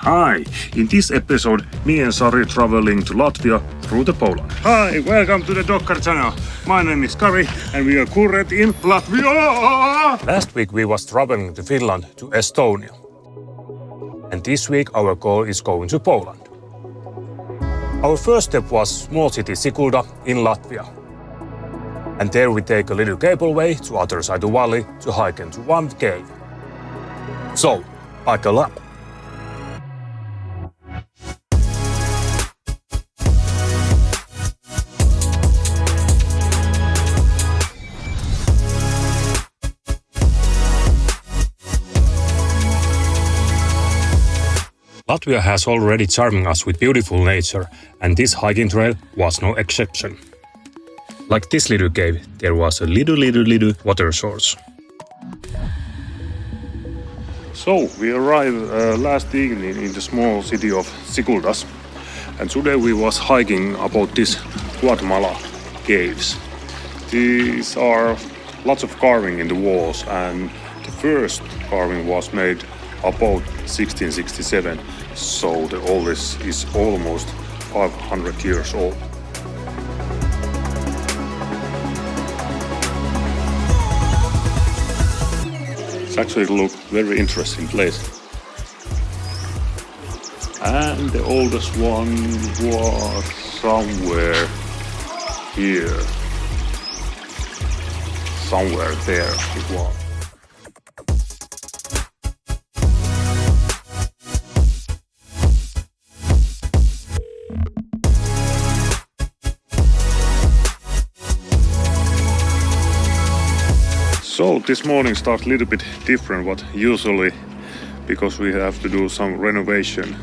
Hi, in this episode, me and Sari traveling to Latvia through the Poland. Hi, welcome to the Dokkari channel. My name is Kari and we are currently in Latvia. Last week we was traveling to Finland to Estonia. And this week our goal is going to Poland. Our first step was small city Sigulda in Latvia. And there we take a little cableway to other side of the valley to hike into one cave. So, buckle up. Latvia has already charming us with beautiful nature, and this hiking trail was no exception. Like this little cave, there was a little water source. So we arrived last evening in the small city of Siguldas, and today we was hiking about these Guatemala caves. These are lots of carving in the walls, and the first carving was made about 1667, so the oldest is almost 500 years old. It's actually look very interesting place. And the oldest one was somewhere here. Somewhere there it was. So this morning starts a little bit different what usually, because we have to do some renovation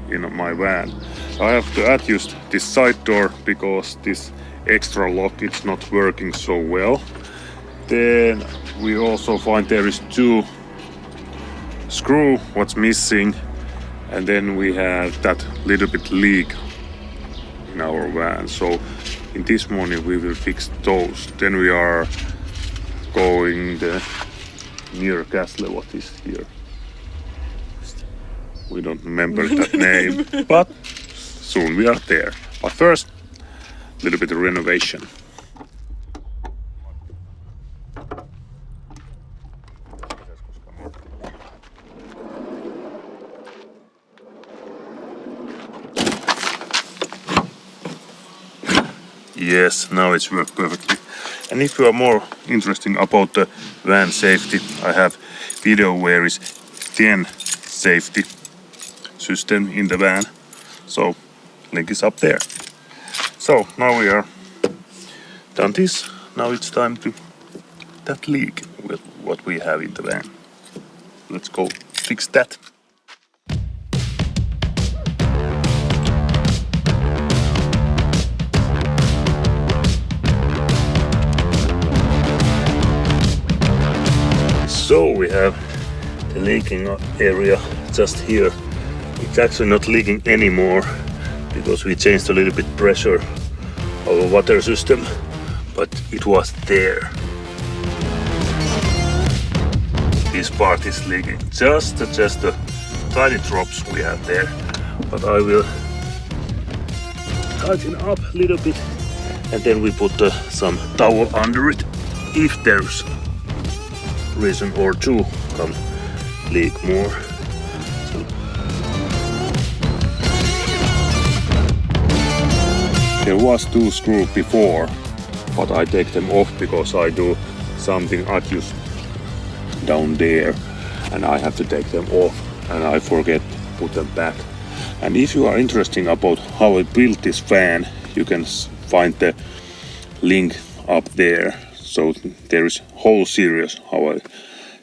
in my van. I have to adjust this side door because this extra lock it's not working so well. Then we also find there is two screw what's missing, and then we have that little bit leak in our van. So in this morning we will fix those. Then we are going the near castle what is here. We don't remember that name, but soon we are there. But first, a little bit of renovation. Yes, now it's worked perfectly. And if you are more interested about the van safety, I have video where is 10 safety system in the van. So link is up there. So now we are done this. Now it's time to that leak with what we have in the van. Let's go fix that. So we have the leaking area just here. It's actually not leaking anymore because we changed a little bit pressure of our water system, but it was there. This part is leaking, just the tiny drops we have there, but I will tighten up a little bit and then we put some towel under it if there's reason or two can leak more. So there was two screws before, but I take them off because I do something adjust down there and I have to take them off and I forget to put them back. And if you are interested about how I built this fan, you can find the link up there. So there is whole series how I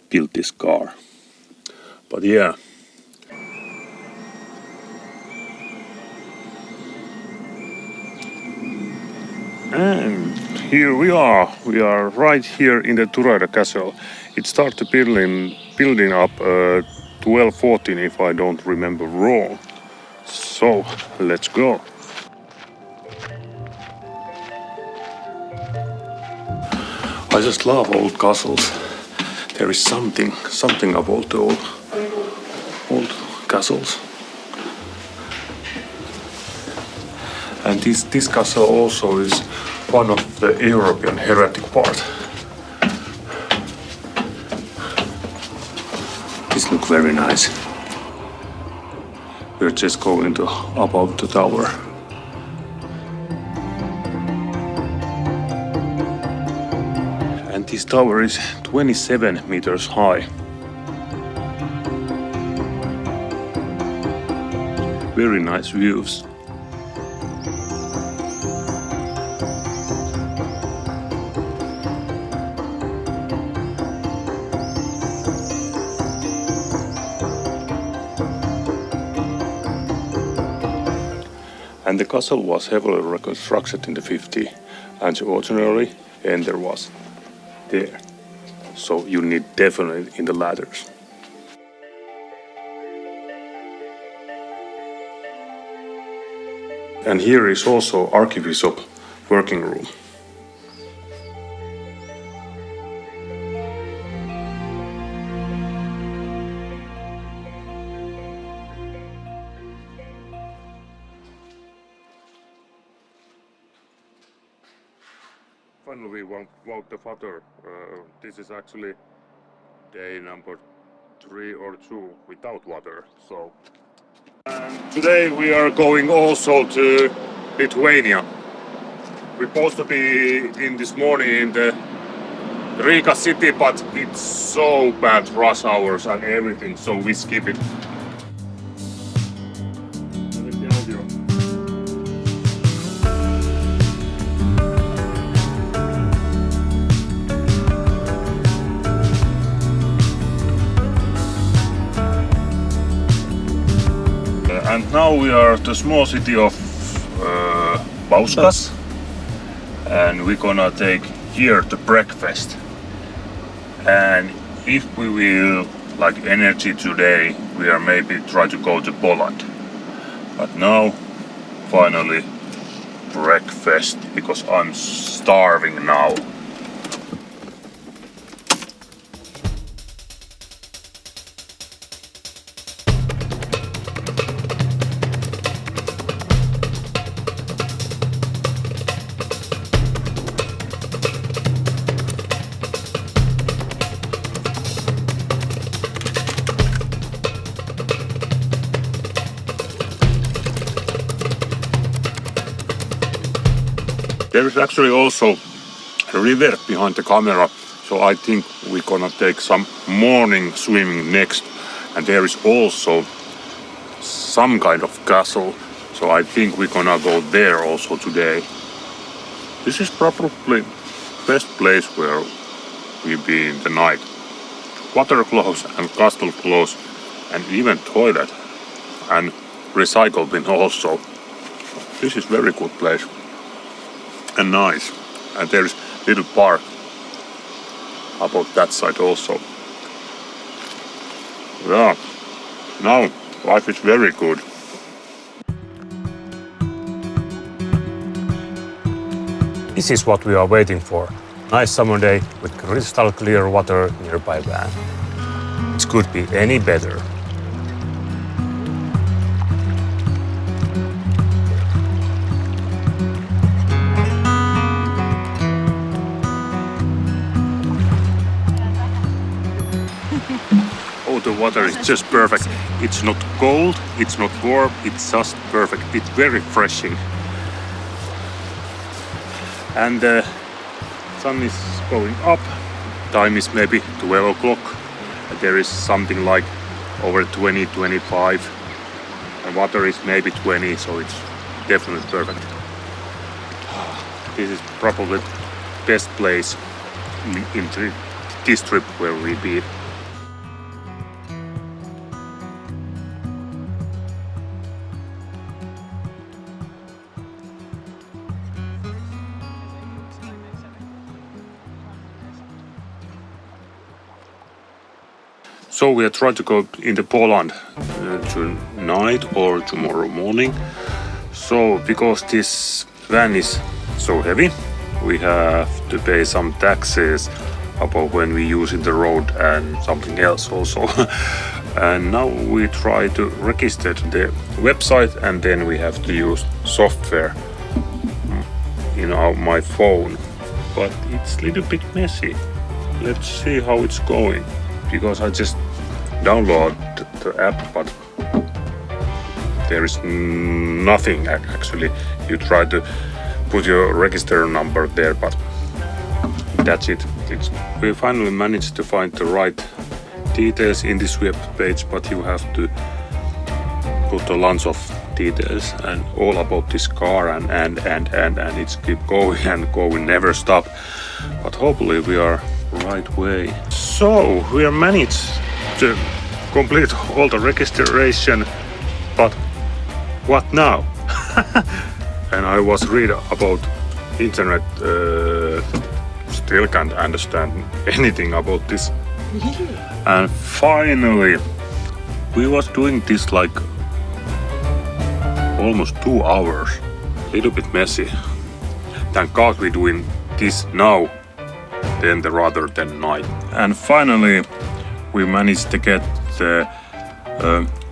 built this car. But yeah. And here we are. We are right here in the III-A castle. It started building up 1214 if I don't remember wrong. So let's go. I just love old castles. There is something about the old castles. And this castle also is one of the European heretic part. This looks very nice. We're just going to above the tower. And this tower is 27 meters high. Very nice views. And the castle was heavily reconstructed in the 50s, and the ordinary enter was there. So you need definitely in the ladders. And here is also Archbishop working room. Finally we walked the water. This is actually day number 3 or 2 without water. So and today we are going also to Lithuania. We're supposed to be in this morning in the Riga city, but it's so bad rush hours and everything, so we skip it. And now we are at the small city of Bauskas, and we're gonna take here the breakfast. And if we will like energy today, we are maybe try to go to Poland. But now, finally, breakfast, because I'm starving now. There is actually also a river behind the camera, so I think we're gonna take some morning swimming next. And there is also some kind of castle, so I think we're gonna go there also today. This is probably best place where we'll be in the night. Water close and castle close, and even toilet and recycle bin also. This is very good place. And nice. And there's little park about that side also. Yeah, now life is very good. This is what we are waiting for. Nice summer day with crystal clear water nearby van. It could be any better. Oh, the water is just perfect. It's not cold, it's not warm, it's just perfect. It's very refreshing. And the sun is going up. Time is maybe 12 o'clock. There is something like over 20, 25. And water is maybe 20, so it's definitely perfect. This is probably best place in this trip where we be. So we are trying to go into Poland tonight or tomorrow morning. So because this van is so heavy, we have to pay some taxes about when we use in the road and something else also. And now we try to register the website, and then we have to use software in my phone, but it's a little bit messy. Let's see how it's going, because I just downloaded the app, but there is nothing actually. You try to put your register number there, but that's it. We finally managed to find the right details in this web page, but you have to put a bunch of details and all about this car and it's keep going and going, never stop. But hopefully we are right way. So we are managed to complete all the registration, but what now? And I was read about internet, still can't understand anything about this. And finally we was doing this like almost 2 hours. Little bit messy. Thank God we're doing this now rather than night. And finally we managed to get the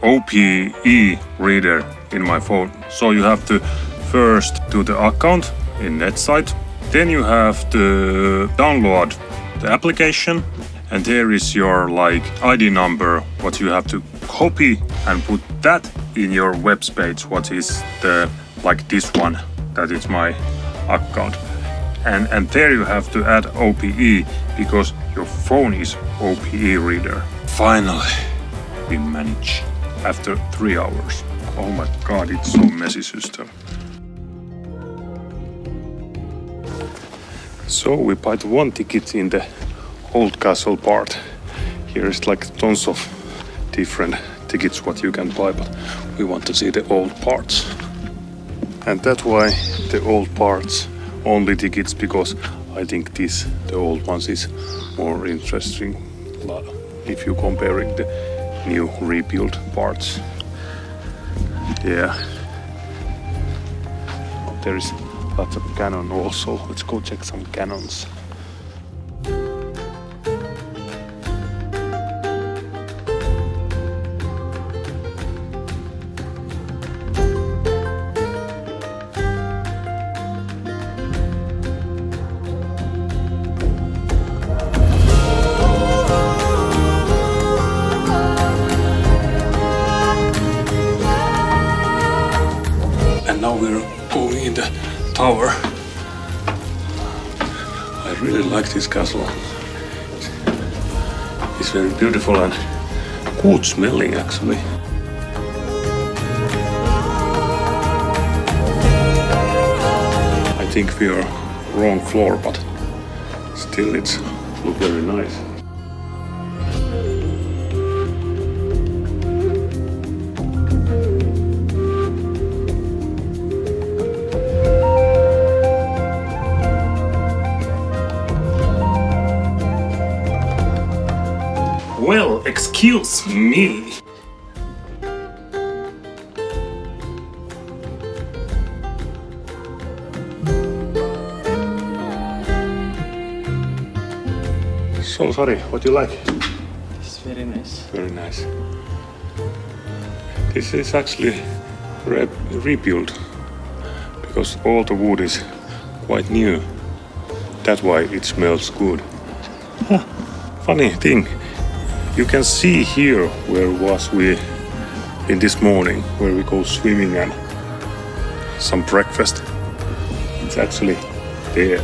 OPE reader in my phone. So you have to first do the account in NetSite, then you have to download the application, and there is your like ID number what you have to copy and put that in your web page, what is the like this one, that is my account, and there you have to add OPE because your phone is OPE reader. Finally we managed after 3 hours. Oh my God, it's so messy system. So we bought one ticket in the old castle part. Here is like tons of different tickets what you can buy, but we want to see the old parts. And that's why the old parts only tickets, because I think the old ones is more interesting if you comparing the new rebuilt parts. Yeah. There is lots of Canon also. Let's go check some Canons. And now we're going in the tower. I really like this castle. It's very beautiful and good smelling actually. I think we are wrong floor, but still it's look very nice. Well, excuse me. So sorry, what do you like? It's very nice. Very nice. This is actually rebuilt because all the wood is quite new. That's why it smells good. Funny thing. You can see here where was we in this morning, where we go swimming and some breakfast. It's actually there.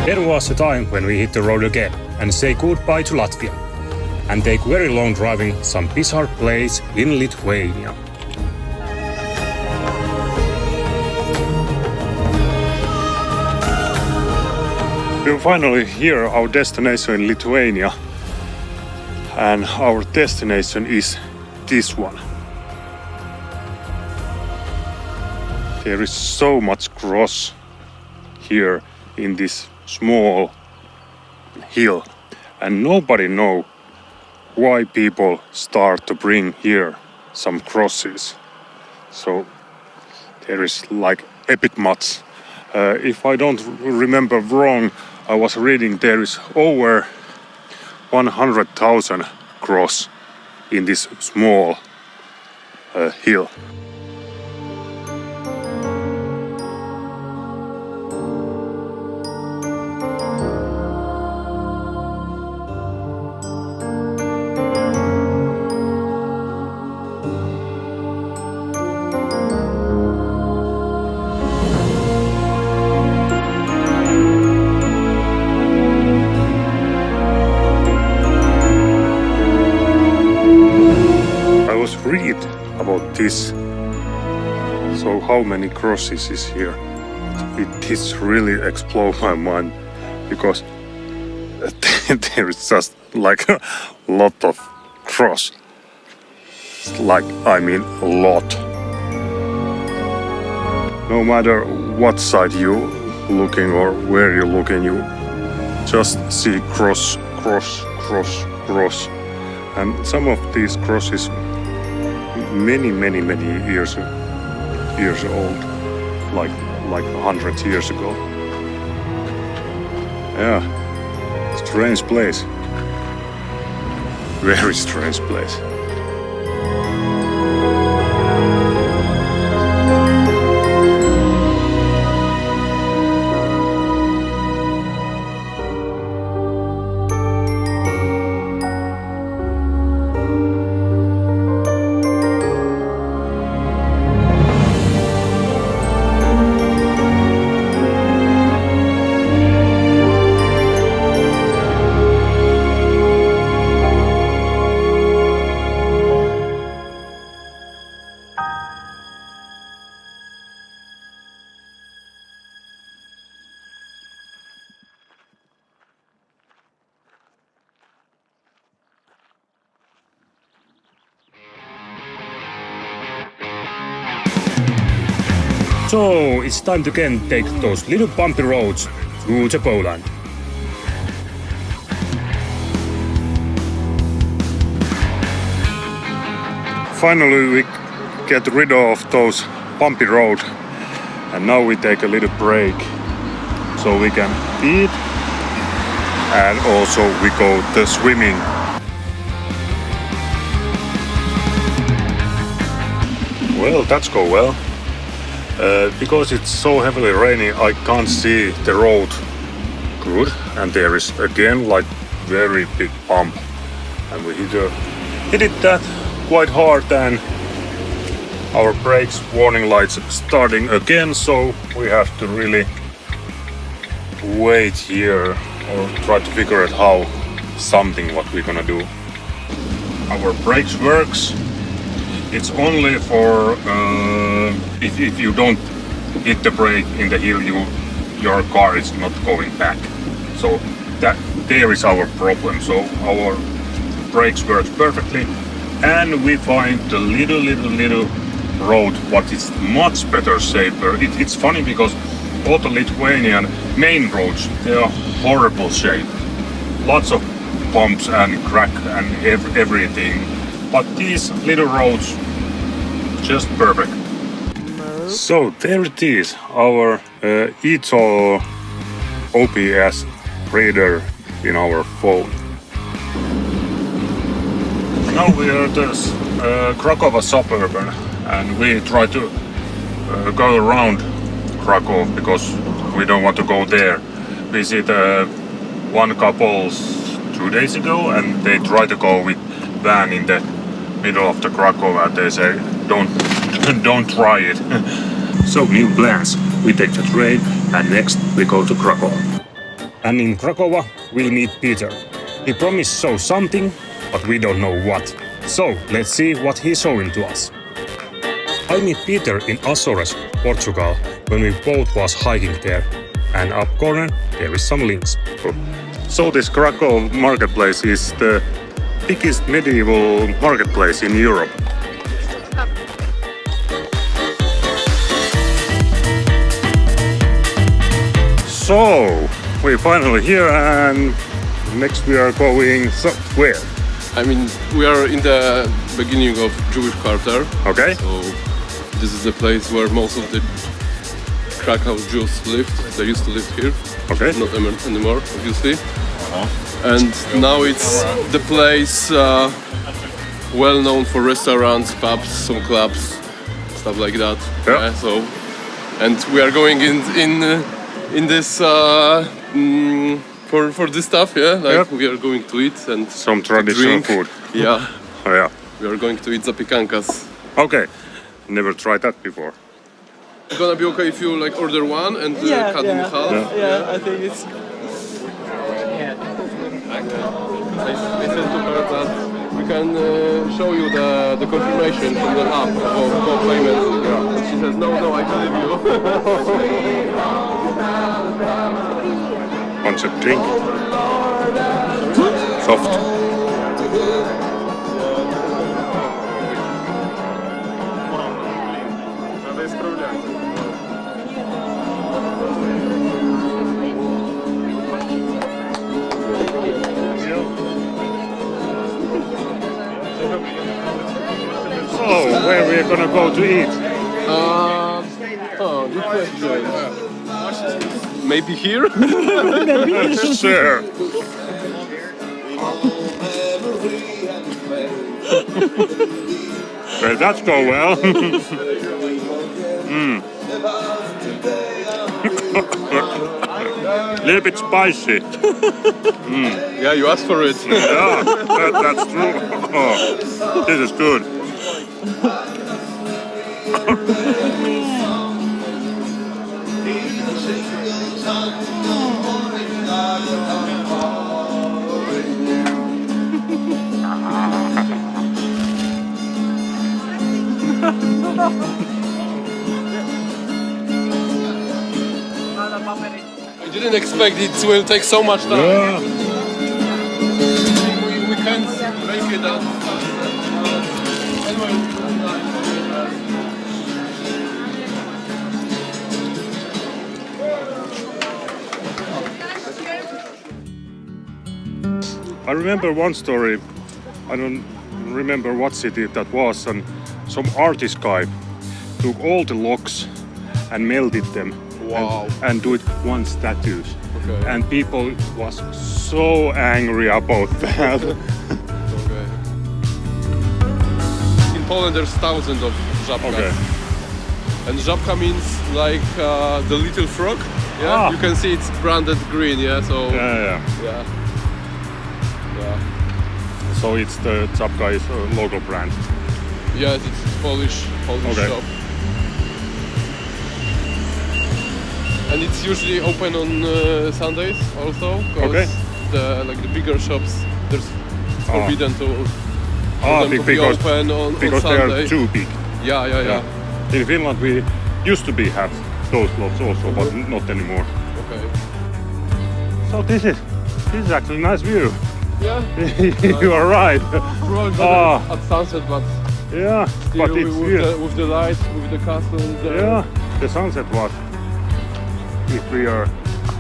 There was a time when we hit the road again and say goodbye to Latvia and take very long driving some bizarre place in Lithuania. We're finally here, our destination in Lithuania, and our destination is this one. There is so much grass here in this small hill, and nobody knows why people start to bring here some crosses. So there is like epic much. If I don't remember wrong, I was reading there is over 100,000 cross in this small hill. Read about this. So how many crosses is here? It is really explode my mind because there is just like a lot of cross. Like I mean a lot. No matter what side you looking or where you're looking, you just see cross, cross, cross, cross. And some of these crosses many years old, like 100 years ago. Yeah, strange place. Very strange place. So it's time to again take those little bumpy roads through the Poland. Finally we get rid of those bumpy roads and now we take a little break so we can eat and also we go to swimming. Well, that's go well. Because it's so heavily raining, I can't see the road good, and there is again like very big bump, and we hit it that quite hard, and our brakes warning lights starting again, so we have to really wait here or try to figure out how something what we're gonna do. Our brakes works. It's only for if you don't hit the brake in the hill, your car is not going back. So that there is our problem. So our brakes work perfectly, and we find the little road what is much better, safer. It's funny because all the Lithuanian main roads, they are horrible shape, lots of bumps and crack and everything. But these little roads, just perfect. So there it is, our Iveco OPS reader in our phone. Now we are at this Krakow suburban, and we try to go around Krakow because we don't want to go there. We see one couple 2 days ago, and they try to go with van in the middle of the Krakow, and they say don't try it. So new plans. We take the train and next we go to Krakow. And in Krakow we'll meet Peter. He promised to show something, but we don't know what. So let's see what he's showing to us. I meet Peter in Azores, Portugal, when we both was hiking there. And up corner there is some links. So this Krakow marketplace is the biggest medieval marketplace in Europe. So we're finally here, and next we are going where? I mean, we are in the beginning of Jewish quarter. Okay. So this is the place where most of the Krakow Jews lived. They used to live here. Okay. Not anymore, obviously. and now it's the place well known for restaurants, pubs, some clubs, stuff like that. Yeah. So, and we are going in this for this stuff. Yeah, like Yep. we are going to eat and Some to traditional drink. food. Yeah, Oh, yeah. we are going to eat zapikankas. Okay. Never tried that before. It's gonna be okay if you like order one and cut in half. Yeah, I think it's. I said to her that we can show you the confirmation from the app for payment. Yeah. And she says, no, I believe you. Want a drink? Soft. So, where we are gonna go to eat? Good question. Maybe here? Sure. Well, that go well. Little bit spicy. Yeah, you asked for it. Yeah, that's true. Oh, this is good. I didn't expect it will take so much time. Yeah. We can't make it up. Anyway. I remember one story. I don't remember what city that was, and some artist guy took all the locks and melted them. Wow. And do it one statues. Okay. And people was so angry about that. Okay. In Poland there's thousands of żabkas. Okay. And żabka means like the little frog. Yeah. Ah. You can see it's branded green, yeah, so Yeah. yeah. Yeah. So it's the Zapka is a local brand. Yes, it's Polish Okay. shop. And it's usually open on Sundays also, because Okay. the bigger shops there's forbidden to for them to be because open on they are Sunday. too big. Yeah. In Finland we used to have those lots also, but not anymore. Okay. So this is actually a nice view. Yeah. You are right. Probably Ah. at sunset, but Yeah, still but it's here. with the light, with the castle there. Yeah, the sunset was. If we are,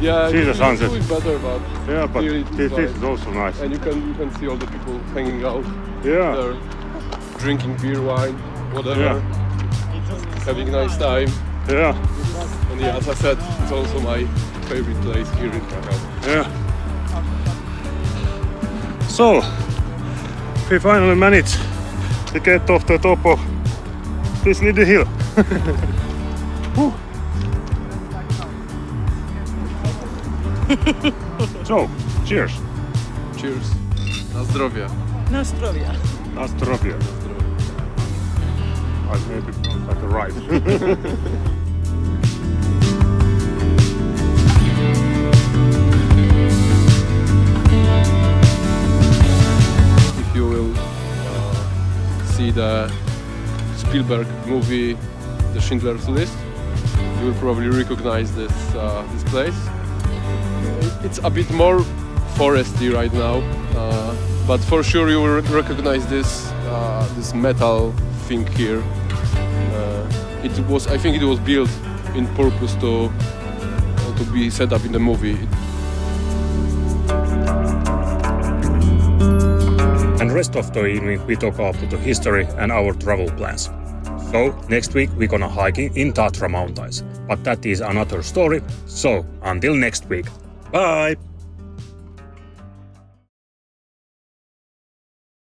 Yeah, see the sunset. It's better, but yeah, but still it's this nice. is also nice. And you can see all the people hanging out Yeah, there, drinking beer, wine, whatever, Yeah. having a nice time. yeah, And yeah, as I said, it's also my favorite place here in Krakow. yeah. So, we finally managed to get off the top of this little hill. Whew. So, cheers. Cheers. Na zdrowie. Na zdrowie. Na zdrowie. I maybe at the right. If you will see the Spielberg movie, The Schindler's List, you will probably recognize this place. It's a bit more foresty right now, but for sure you will recognize this metal thing here. I think it was built in purpose to be set up in the movie. And rest of the evening we talk about the history and our travel plans. So next week we're gonna hiking in Tatra mountains, but that is another story. So until next week, bye!